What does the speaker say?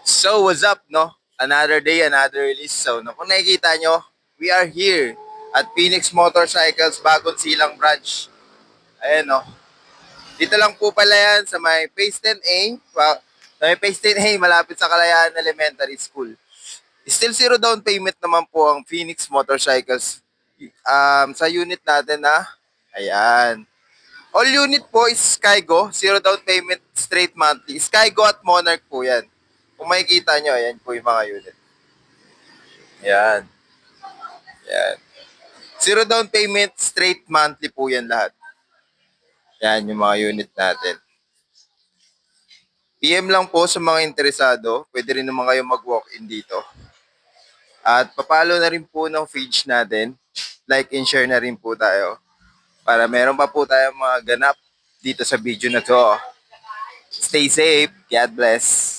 So, what's up, no? Another day, another release. So, no, kung nakikita nyo, we are here at Phoenix Motorcycles, Bagong Silang Branch. Ayan, no? Dito lang po pala yan sa may Phase 10A. Sa may Phase 10A, malapit sa Kalayaan Elementary School. Still zero down payment naman po ang Phoenix Motorcycles. Sa unit natin na, ayan. All unit po is Skygo, zero down payment, straight monthly. Skygo at Monarch po yan. Kung makikita nyo, ayan po yung mga unit. Ayan. Ayan. Zero down payment, straight monthly po yan lahat. Ayan yung mga unit natin. PM lang po sa mga interesado. Pwede rin naman kayo mag-walk-in dito. At papalo na rin po ng page natin. Like and share na rin po tayo. Para meron pa po tayong mga ganap dito sa video na to. Stay safe. God bless.